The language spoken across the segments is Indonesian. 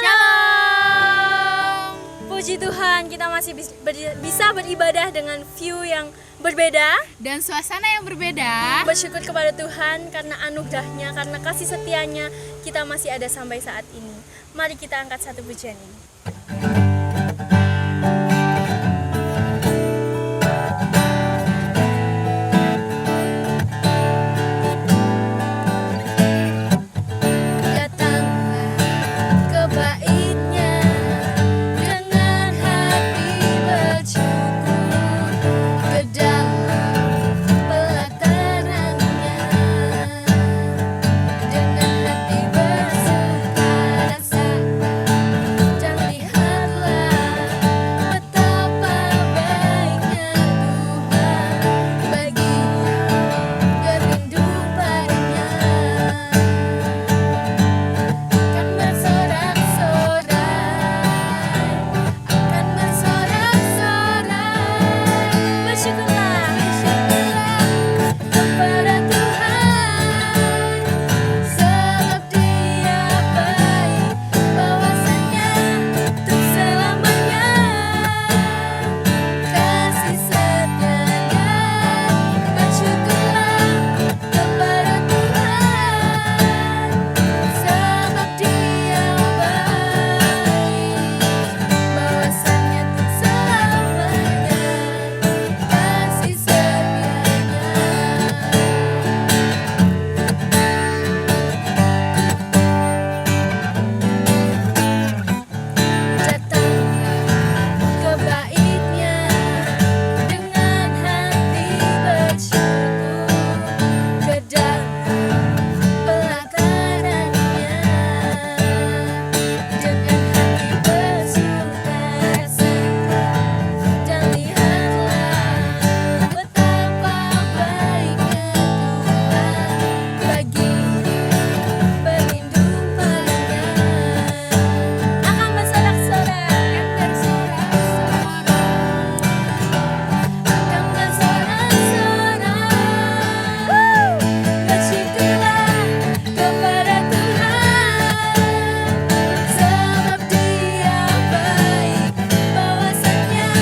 Shalom. Puji Tuhan, kita masih bisa beribadah dengan view yang berbeda Dan suasana yang berbeda. Bersyukur kepada Tuhan karena anugerahnya, karena kasih setianya kita masih ada sampai saat ini. Mari kita angkat satu pujian ini.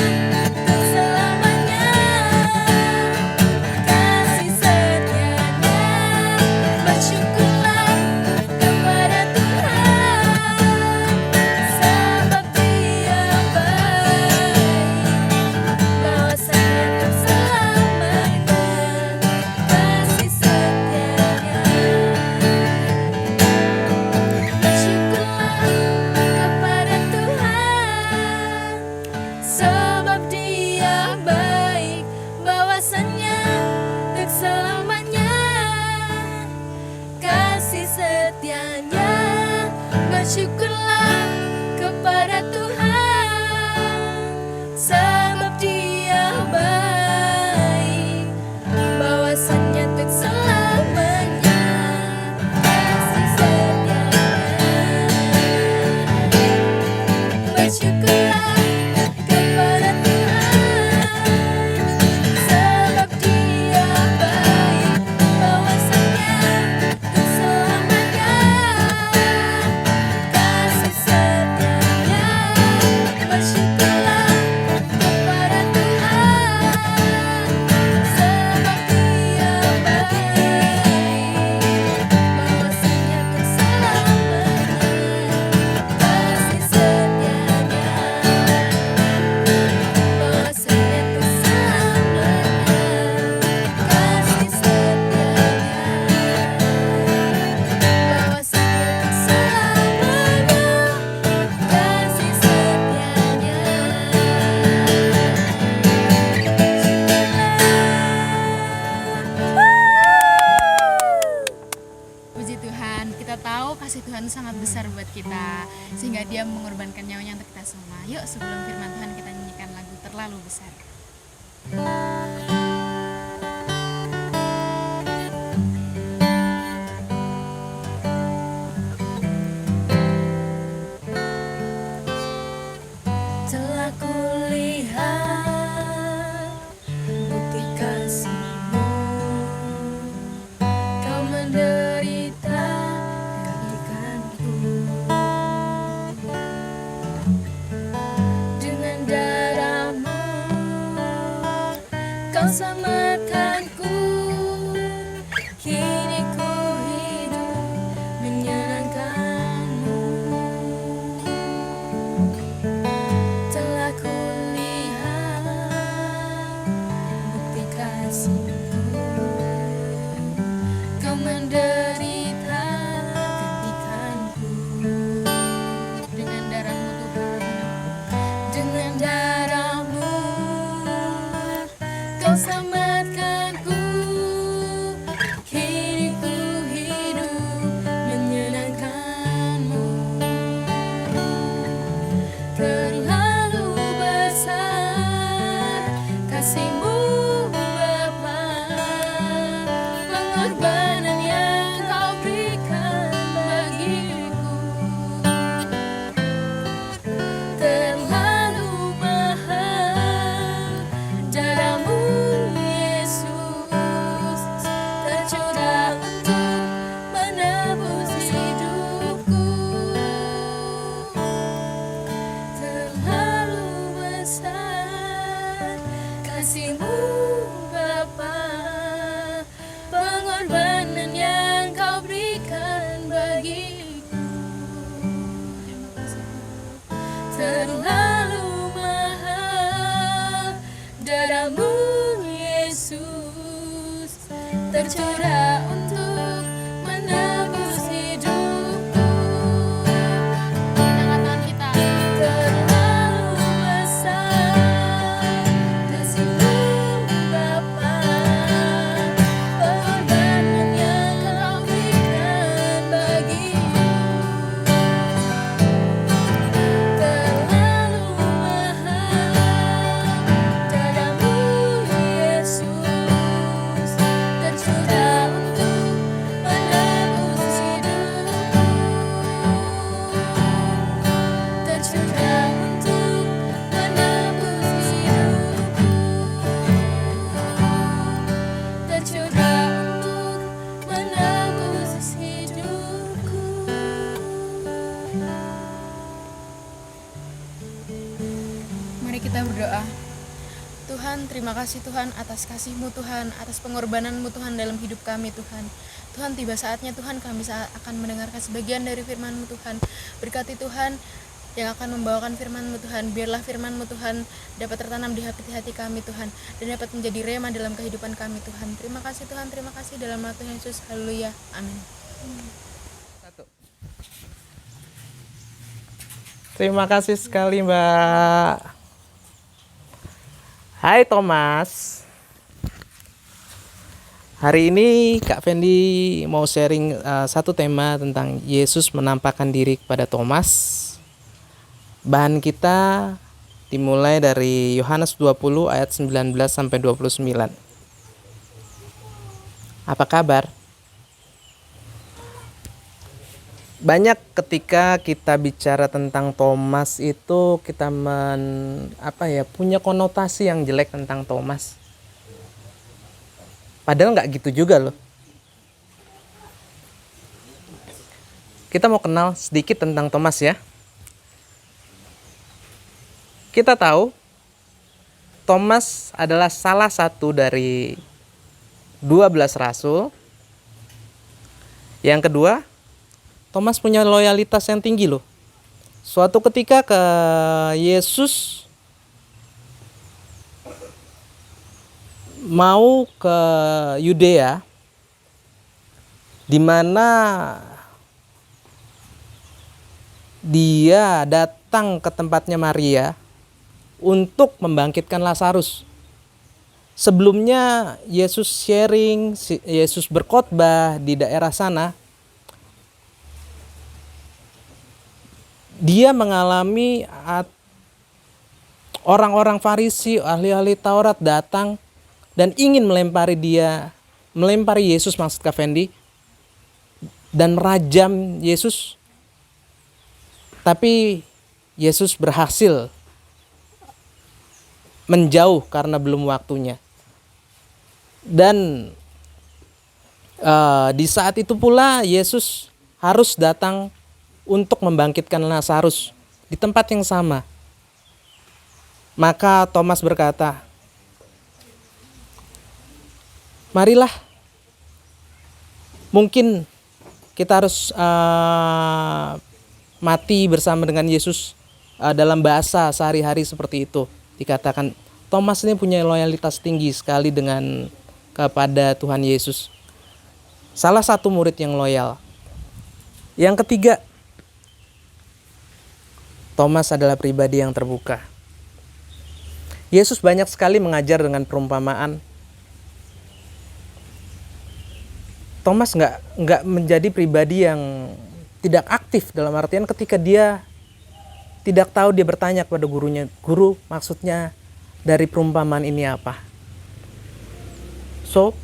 Bersyukurlah kepada Tuhan, sebab Dia baik, bahwasannya untuk selamanya kasih setianya. Bersyukurlah kepada Tuhan, sebab Dia baik, bahwasannya untuk selamanya kasih setianya. Bersyukurlah kepada Tuhan, sebab Dia baik, bahwasannya untuk selamanya kasih setianya. Bahwasannya untuk selamanya kasih setianya. Bahwasannya untuk selamanya kasih setianya. Puji Tuhan, kita tahu kasih Tuhan sangat besar buat kita, sehingga Dia mengorbankan nyawanya untuk kita semua. Yuk, sebelum firman Tuhan kita nyanyikan lagu Terlalu Besar. Telah kulihat bukti kasih-Mu, Kau menderita gantikanku. Kau selamatkanku, kini ku hidup menyenangkanmu. Telah kulihat bukti kasih-Mu, Kau menderita gantikanku. Dengan darah-Mu Tuhan, Dengan darah-Mu Kau selamatkanku, kini ku hidup menyenangkanmu. Terlalu besar kasih-Mu Bapa, pengorbanan yang Kau berikan bagiku. Terlalu mahal darah-Mu Yesus, tercurah untuk menebus hidupku. Terlalu besar kasih-Mu Bapa, pengorbanan yang Kau berikan bagiku. Terlalu mahal darah-Mu Yesus, tercurah untuk menebus hidupku. angkat tangan kita. Terlalu besar kasih-Mu Bapa, pengorbanan yang Kau berikan bagiku. Terlalu mahal darah-Mu Yesus, tercurah untuk menebus hidupku. Tercurah untuk menebus hidupku. Tercurah untuk menebus hidupku. Mari kita berdoa. Tuhan, terima kasih Tuhan atas kasih-Mu Tuhan, atas pengorbanan-Mu Tuhan dalam hidup kami Tuhan. Tuhan, tiba saatnya Tuhan kami akan mendengarkan sebagian dari firman-Mu Tuhan. Berkati Tuhan yang akan membawakan firman-Mu Tuhan. Biarlah firman-Mu Tuhan dapat tertanam di hati kami Tuhan, dan dapat menjadi rema dalam kehidupan kami Tuhan. Terima kasih Tuhan, terima kasih dalam nama Tuhan Yesus. Haleluya. Amin. Terima kasih sekali Mbak. Hai Thomas. Hari ini Kak Fendi mau sharing satu tema tentang Yesus menampakkan diri kepada Thomas. Bahan kita dimulai dari Yohanes 20 ayat 19 sampai 29. Apa kabar? Banyak ketika kita bicara tentang Thomas itu kita punya konotasi yang jelek tentang Thomas. Padahal nggak gitu juga loh. Kita mau kenal sedikit tentang Thomas ya. Kita tahu Thomas adalah salah satu dari 12 rasul. Yang kedua, Thomas punya loyalitas yang tinggi loh. Suatu ketika ke Yesus mau ke Yudea, di mana dia datang ke tempatnya Maria untuk membangkitkan Lazarus. Sebelumnya Yesus sharing, Yesus berkhotbah di daerah sana. Dia mengalami orang-orang Farisi, ahli-ahli Taurat datang dan ingin melempari Yesus maksud Kak Fendi, dan rajam Yesus. Tapi Yesus berhasil menjauh karena belum waktunya. Dan di saat itu pula Yesus harus datang untuk membangkitkan Lazarus di tempat yang sama. Maka Thomas berkata, marilah, mungkin kita harus mati bersama dengan Yesus. Dalam bahasa sehari-hari seperti itu dikatakan Thomas ini punya loyalitas tinggi sekali kepada Tuhan Yesus. Salah satu murid yang loyal. Yang ketiga, Thomas adalah pribadi yang terbuka. Yesus banyak sekali mengajar dengan perumpamaan. Thomas nggak menjadi pribadi yang tidak aktif, dalam artian ketika dia tidak tahu, dia bertanya kepada gurunya, "Guru, maksudnya dari perumpamaan ini apa?" So,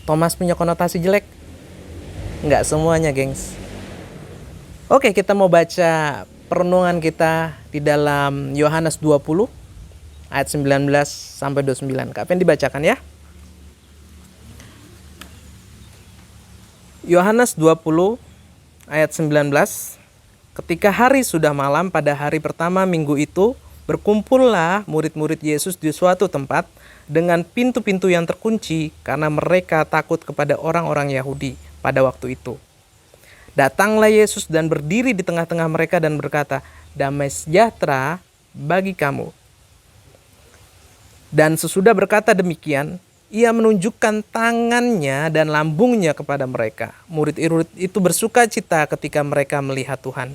Thomas punya konotasi jelek? Nggak semuanya, gengs. Oke, kita mau baca perenungan kita di dalam Yohanes 20 ayat 19 sampai 29. Kak Fen dibacakan ya. Yohanes 20 ayat 19. Ketika hari sudah malam pada hari pertama minggu itu, berkumpullah murid-murid Yesus di suatu tempat dengan pintu-pintu yang terkunci karena mereka takut kepada orang-orang Yahudi pada waktu itu. Datanglah Yesus dan berdiri di tengah-tengah mereka dan berkata, "Damai sejahtera bagi kamu." Dan sesudah berkata demikian, ia menunjukkan tangannya dan lambungnya kepada mereka. Murid-murid itu bersuka cita ketika mereka melihat Tuhan.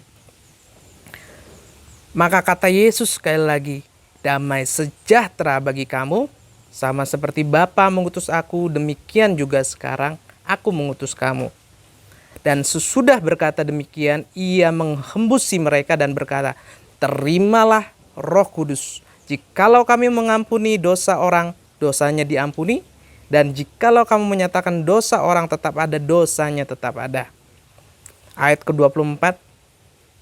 Maka kata Yesus sekali lagi, "Damai sejahtera bagi kamu, sama seperti Bapa mengutus aku, demikian juga sekarang aku mengutus kamu." Dan sesudah berkata demikian, ia menghembusi mereka dan berkata, "Terimalah Roh Kudus. Jikalau kami mengampuni dosa orang, dosanya diampuni, dan jikalau kamu menyatakan dosa orang tetap ada, dosanya tetap ada." Ayat ke-24,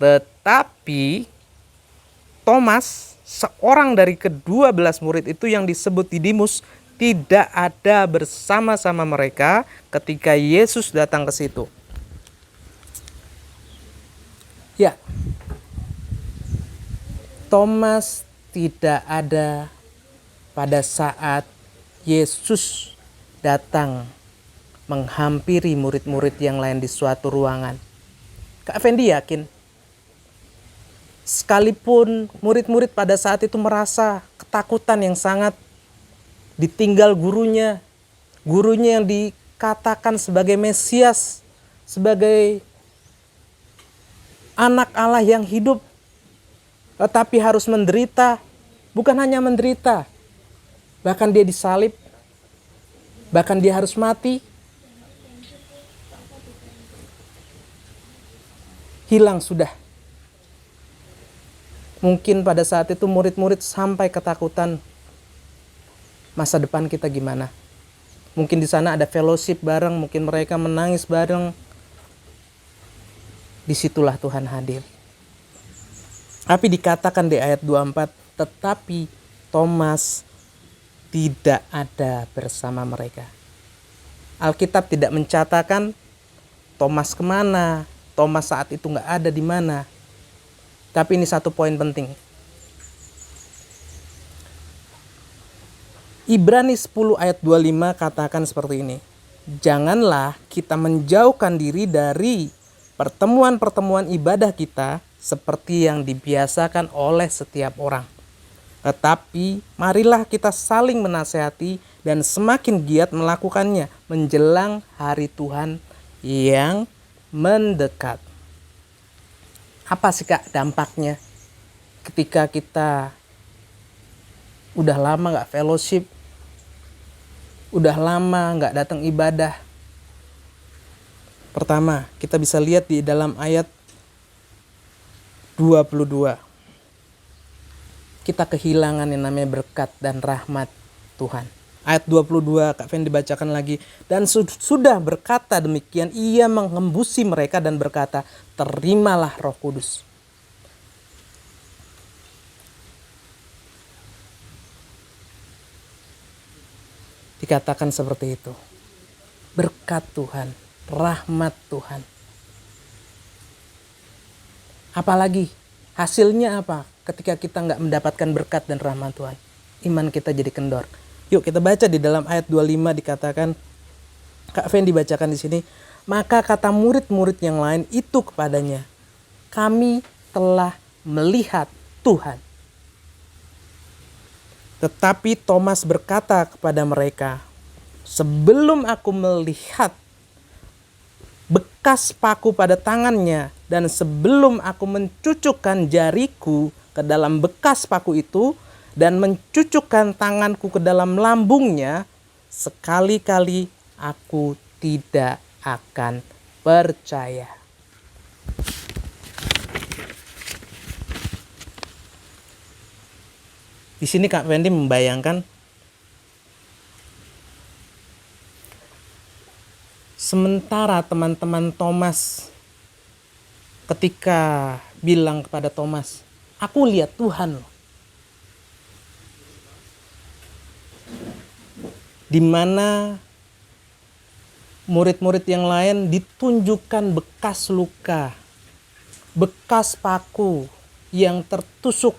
tetapi Thomas, seorang dari ke-12 murid itu yang disebut Didimus, tidak ada bersama-sama mereka ketika Yesus datang ke situ. Ya, Thomas tidak ada pada saat Yesus datang menghampiri murid-murid yang lain di suatu ruangan. Kak Fendi yakin, sekalipun murid-murid pada saat itu merasa ketakutan yang sangat, ditinggal gurunya yang dikatakan sebagai Mesias, sebagai anak Allah yang hidup, tetapi harus menderita. Bukan hanya menderita, bahkan dia disalib, bahkan dia harus mati. Hilang sudah. Mungkin pada saat itu murid-murid sampai ketakutan, masa depan kita gimana? Mungkin di sana ada fellowship bareng, mungkin mereka menangis bareng. Disitulah Tuhan hadir. Tapi dikatakan di ayat 24, tetapi Thomas tidak ada bersama mereka. Alkitab tidak mencatatkan Thomas kemana, Thomas saat itu nggak ada di mana. Tapi ini satu poin penting. Ibrani 10 ayat 25 katakan seperti ini. Janganlah kita menjauhkan diri dari pertemuan-pertemuan ibadah kita seperti yang dibiasakan oleh setiap orang. Tetapi marilah kita saling menasehati dan semakin giat melakukannya menjelang hari Tuhan yang mendekat. Apa sih Kak dampaknya ketika kita udah lama gak fellowship, udah lama gak datang ibadah? Pertama, kita bisa lihat di dalam ayat 22. Kita kehilangan yang namanya berkat dan rahmat Tuhan. Ayat 22, Kak Fen dibacakan lagi. Dan sudah berkata demikian, ia menghembusi mereka dan berkata, "Terimalah Roh Kudus." Dikatakan seperti itu. Berkat Tuhan, rahmat Tuhan. Apalagi hasilnya apa ketika kita nggak mendapatkan berkat dan rahmat Tuhan? Iman kita jadi kendor. Yuk kita baca di dalam ayat 25 dikatakan, Kak Fen dibacakan di sini, maka kata murid-murid yang lain itu kepadanya, kami telah melihat Tuhan. Tetapi Thomas berkata kepada mereka, sebelum aku melihat bekas paku pada tangannya dan sebelum aku mencucukkan jariku ke dalam bekas paku itu dan mencucukkan tanganku ke dalam lambungnya, sekali-kali aku tidak akan percaya. Di sini Kak Fendi membayangkan sementara teman-teman Thomas ketika bilang kepada Thomas, aku lihat Tuhan loh. Di mana murid-murid yang lain ditunjukkan bekas luka, bekas paku yang tertusuk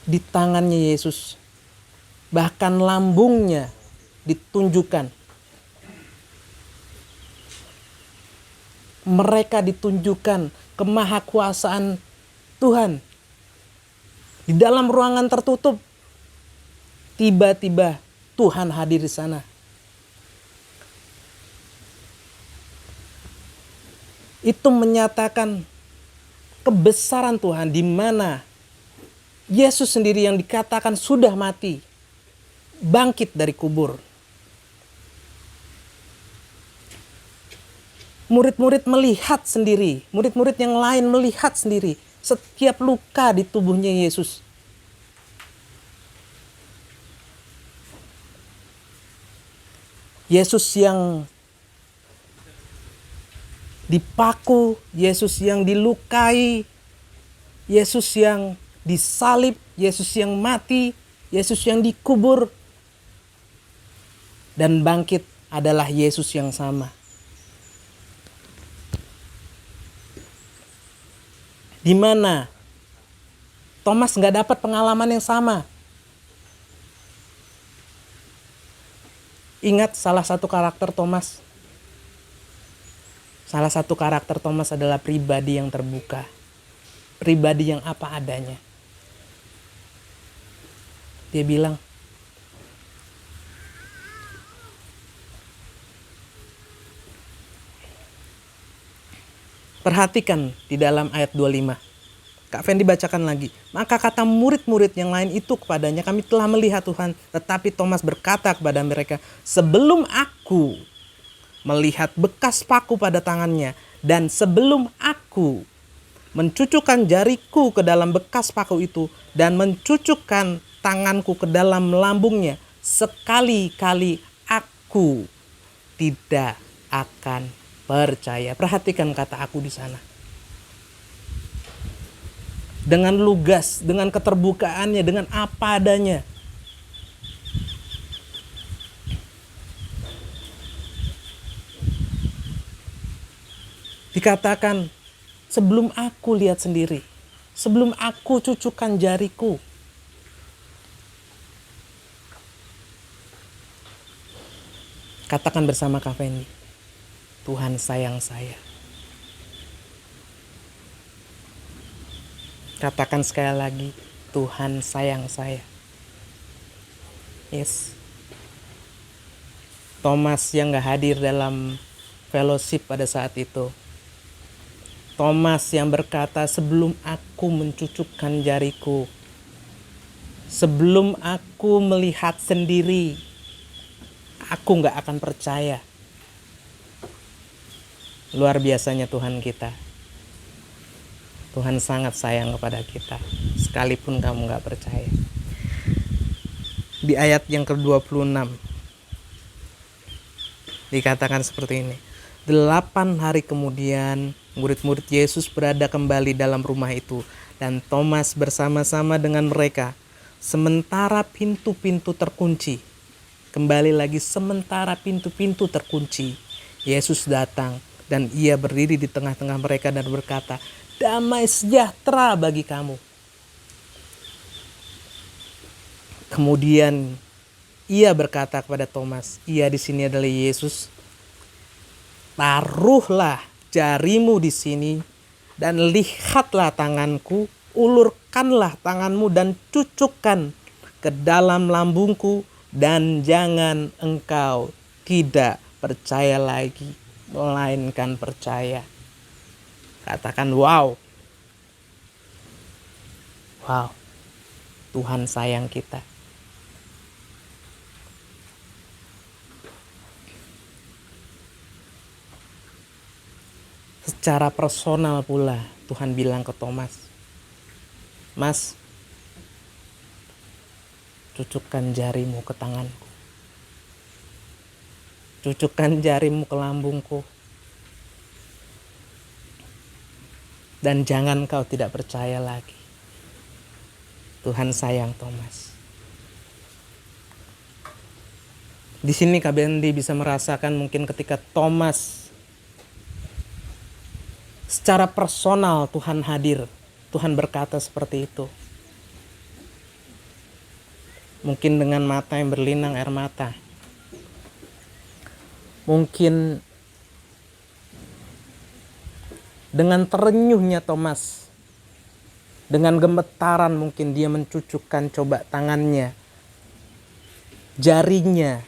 di tangannya Yesus. Bahkan lambungnya ditunjukkan. Mereka ditunjukkan kemahakuasaan Tuhan. Di dalam ruangan tertutup, tiba-tiba Tuhan hadir di sana. Itu menyatakan kebesaran Tuhan, di mana Yesus sendiri yang dikatakan sudah mati, bangkit dari kubur. Murid-murid melihat sendiri, murid-murid yang lain melihat sendiri setiap luka di tubuhnya Yesus. Yesus yang dipaku, Yesus yang dilukai, Yesus yang disalib, Yesus yang mati, Yesus yang dikubur, dan bangkit adalah Yesus yang sama. Di mana Thomas nggak dapat pengalaman yang sama. Ingat salah satu karakter Thomas. Salah satu karakter Thomas adalah pribadi yang terbuka. Pribadi yang apa adanya. Dia bilang, perhatikan di dalam ayat 25. Kak Fendi bacakan lagi. Maka kata murid-murid yang lain itu kepadanya, kami telah melihat Tuhan. Tetapi Thomas berkata kepada mereka, sebelum aku melihat bekas paku pada tangannya dan sebelum aku mencucukkan jariku ke dalam bekas paku itu dan mencucukkan tanganku ke dalam lambungnya, sekali-kali aku tidak akan percaya. Perhatikan kata aku di sana. Dengan lugas, dengan keterbukaannya, dengan apa adanya. Dikatakan, sebelum aku lihat sendiri, sebelum aku cucukkan jariku. Katakan bersama Kak Fendi, Tuhan sayang saya. Katakan sekali lagi, Tuhan sayang saya. Yes. Thomas yang gak hadir dalam fellowship pada saat itu. Thomas yang berkata, sebelum aku mencucukkan jariku, sebelum aku melihat sendiri, aku gak akan percaya. Luar biasanya Tuhan kita. Tuhan sangat sayang kepada kita, sekalipun kamu gak percaya. Di ayat yang ke-26 dikatakan seperti ini. 8 hari kemudian murid-murid Yesus berada kembali dalam rumah itu, dan Thomas bersama-sama dengan mereka. Sementara pintu-pintu terkunci, kembali lagi sementara pintu-pintu terkunci, Yesus datang dan ia berdiri di tengah-tengah mereka dan berkata, damai sejahtera bagi kamu. Kemudian ia berkata kepada Thomas, ia di sini adalah Yesus, taruhlah jarimu di sini dan lihatlah tanganku, ulurkanlah tanganmu dan cucukkan ke dalam lambungku, dan jangan engkau tidak percaya lagi, melainkan percaya. Katakan wow. Wow. Tuhan sayang kita. Secara personal pula Tuhan bilang ke Thomas, Mas, cucukkan jarimu ke tanganku, cucukkan jarimu ke lambungku, dan jangan kau tidak percaya lagi. Tuhan sayang Thomas. Di sini Kak Bendi bisa merasakan mungkin ketika Thomas secara personal Tuhan hadir, Tuhan berkata seperti itu. Mungkin dengan mata yang berlinang air mata. Mungkin dengan terenyuhnya Thomas, dengan gemetaran mungkin dia mencucukkan coba tangannya, jarinya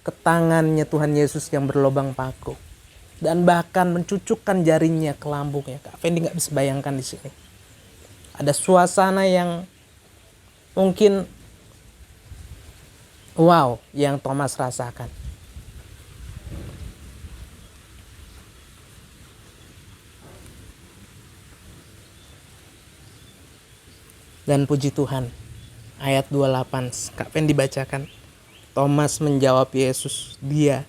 ke tangannya Tuhan Yesus yang berlobang paku, dan bahkan mencucukkan jarinya ke lambungnya. Kak Fendi nggak bisa bayangkan di sini. Ada suasana yang mungkin wow yang Thomas rasakan. Dan puji Tuhan, ayat 28 Kak Fen dibacakan. Thomas menjawab Yesus, dia,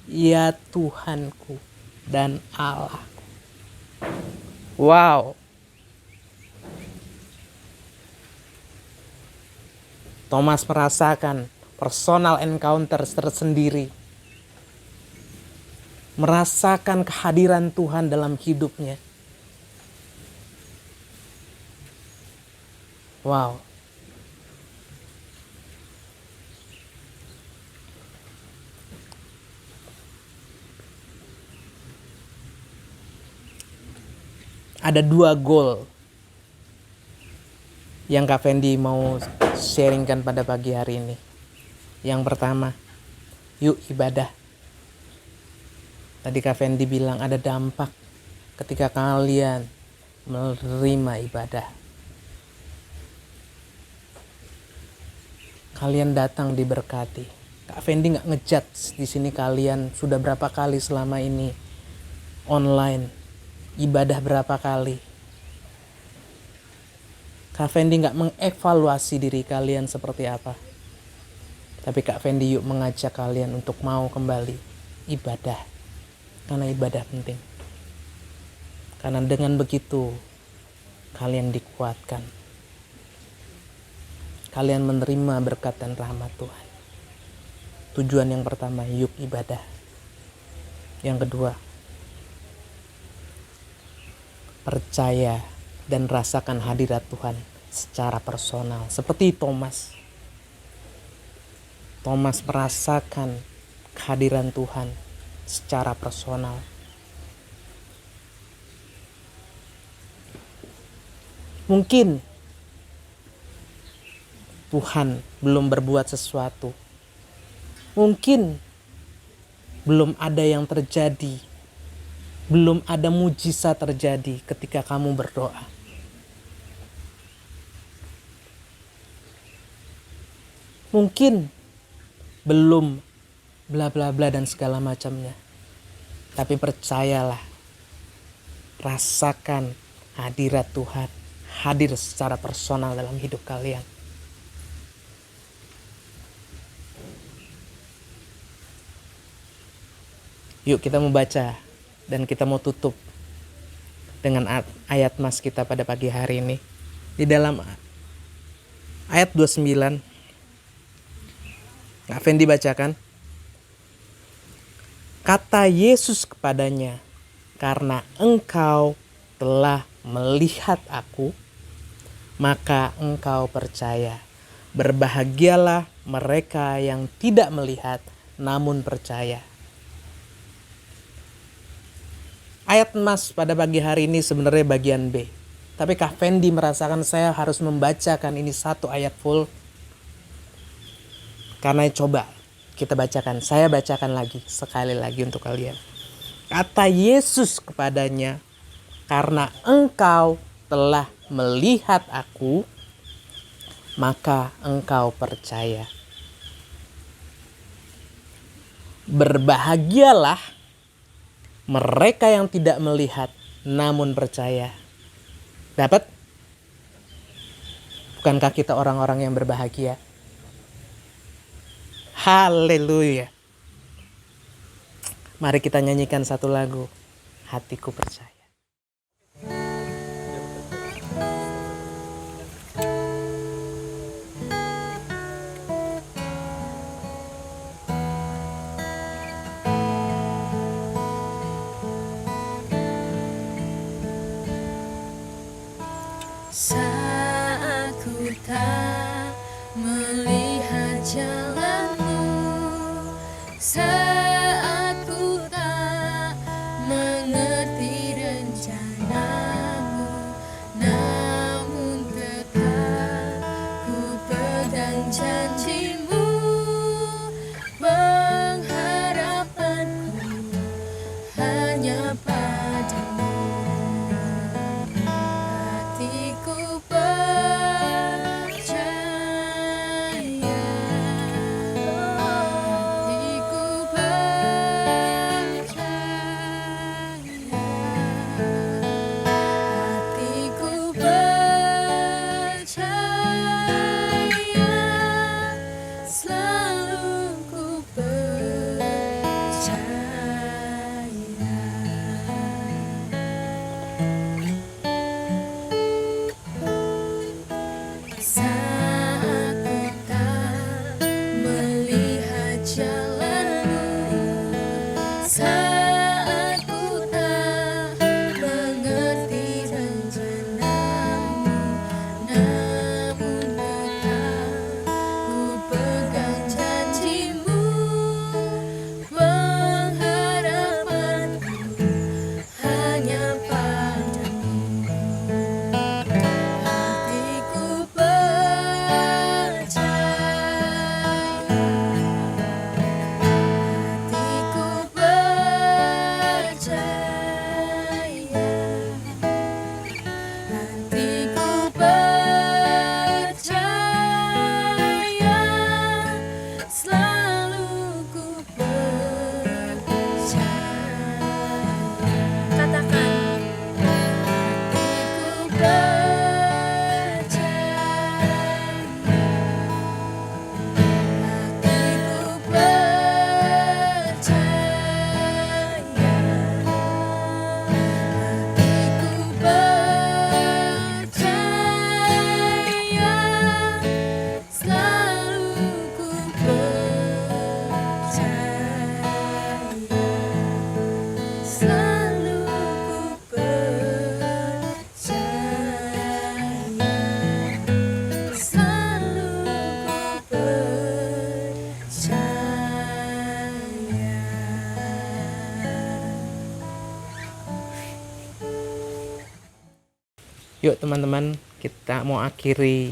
ya Tuhanku dan Allahku. Wow. Thomas merasakan personal encounter tersendiri. Merasakan kehadiran Tuhan dalam hidupnya. Wow. Ada 2 goal yang Kak Fendi mau sharingkan pada pagi hari ini. Yang pertama, yuk ibadah. Tadi Kak Fendi bilang ada dampak ketika kalian menerima ibadah. Kalian datang diberkati. Kak Fendi nggak ngejudge di sini kalian sudah berapa kali selama ini online, ibadah berapa kali. Kak Fendi nggak mengevaluasi diri kalian seperti apa. Tapi Kak Fendi yuk mengajak kalian untuk mau kembali ibadah. Karena ibadah penting. Karena dengan begitu kalian dikuatkan. Kalian menerima berkat dan rahmat Tuhan. Tujuan yang pertama, yuk ibadah. Yang kedua, percaya dan rasakan hadirat Tuhan secara personal. Seperti Thomas. Thomas merasakan kehadiran Tuhan secara personal. Mungkin Tuhan belum berbuat sesuatu. Mungkin belum ada yang terjadi. Belum ada mujizat terjadi ketika kamu berdoa. Mungkin belum bla bla bla dan segala macamnya. Tapi percayalah, rasakan hadirat Tuhan hadir secara personal dalam hidup kalian. Yuk kita mau baca dan kita mau tutup dengan ayat mas kita pada pagi hari ini. Di dalam ayat 29, Kak Fendi bacakan. Kata Yesus kepadanya, karena engkau telah melihat aku, maka engkau percaya. Berbahagialah mereka yang tidak melihat namun percaya. Ayat emas pada pagi hari ini sebenarnya bagian B. Tapi Kak Fendi merasakan saya harus membacakan ini satu ayat full. Karena coba kita bacakan. Saya bacakan lagi sekali lagi untuk kalian. Kata Yesus kepadanya, karena engkau telah melihat aku, maka engkau percaya. Berbahagialah mereka yang tidak melihat namun percaya. Dapat? Bukankah kita orang-orang yang berbahagia? Haleluya. Mari kita nyanyikan satu lagu, Hatiku Percaya. Saat ku tak melihat jalanmu, saat ku tak mengerti rencanamu, namun tetap ku pegang janjimu. Pengharapanku hanya padamu. Hatiku percaya, hatiku percaya, hatiku percaya, selalu ku percaya. Saat ku tak melihat jalanmu, saat ku tak mengerti rencanamu, namun tetap ku pegang janjimu. Pengharapanku hanya padamu. Hatiku percaya, hatiku percaya, hatiku percaya, selalu ku percaya. Katakan, hatiku percaya, hatiku percaya, hatiku percaya, selalu ku percaya, selalu ku percaya, selalu ku percaya. Yuk teman-teman, kita mau akhiri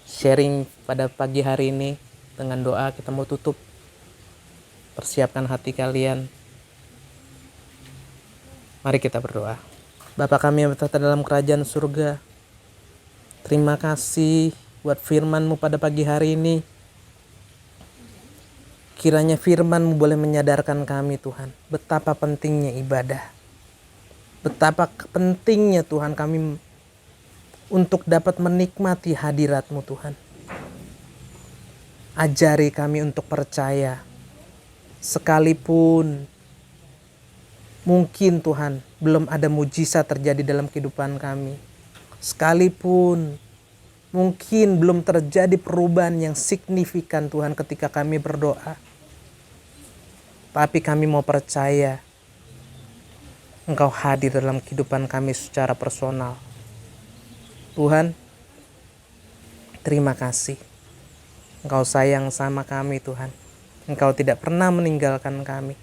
sharing pada pagi hari ini dengan doa. Kita mau tutup. Persiapkan hati kalian. Mari kita berdoa. Bapa kami yang bertata dalam kerajaan surga, terima kasih buat firman-Mu pada pagi hari ini. Kiranya firman-Mu boleh menyadarkan kami Tuhan, betapa pentingnya ibadah. Betapa pentingnya Tuhan kami untuk dapat menikmati hadirat-Mu Tuhan. Ajari kami untuk percaya. Sekalipun mungkin Tuhan belum ada mujizat terjadi dalam kehidupan kami. Sekalipun mungkin belum terjadi perubahan yang signifikan Tuhan ketika kami berdoa. Tapi kami mau percaya Engkau hadir dalam kehidupan kami secara personal. Tuhan, terima kasih. Engkau sayang sama kami Tuhan. Engkau tidak pernah meninggalkan kami.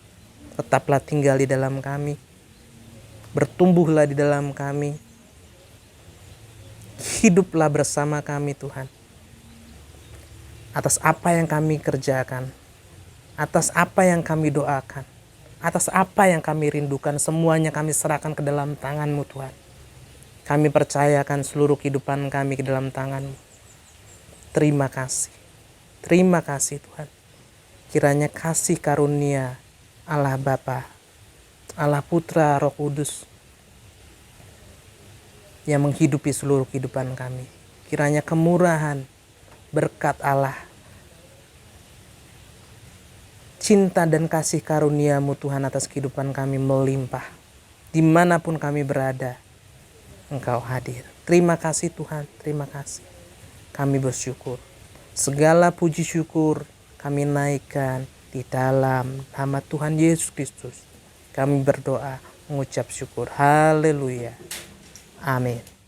Tetaplah tinggal di dalam kami. Bertumbuhlah di dalam kami. Hiduplah bersama kami Tuhan. Atas apa yang kami kerjakan, atas apa yang kami doakan, atas apa yang kami rindukan, semuanya kami serahkan ke dalam tangan-Mu Tuhan. Kami percayakan seluruh kehidupan kami ke dalam tangan-Mu. Terima kasih. Terima kasih Tuhan. Kiranya kasih karunia Allah Bapa, Allah Putra, Roh Kudus yang menghidupi seluruh kehidupan kami. Kiranya kemurahan, berkat Allah, cinta dan kasih karunia-Mu Tuhan atas kehidupan kami melimpah. Dimanapun kami berada, Engkau hadir. Terima kasih Tuhan, terima kasih. Kami bersyukur. Segala puji syukur kami naikkan di dalam nama Tuhan Yesus Kristus. Kami berdoa, mengucap syukur. Haleluya. Amin.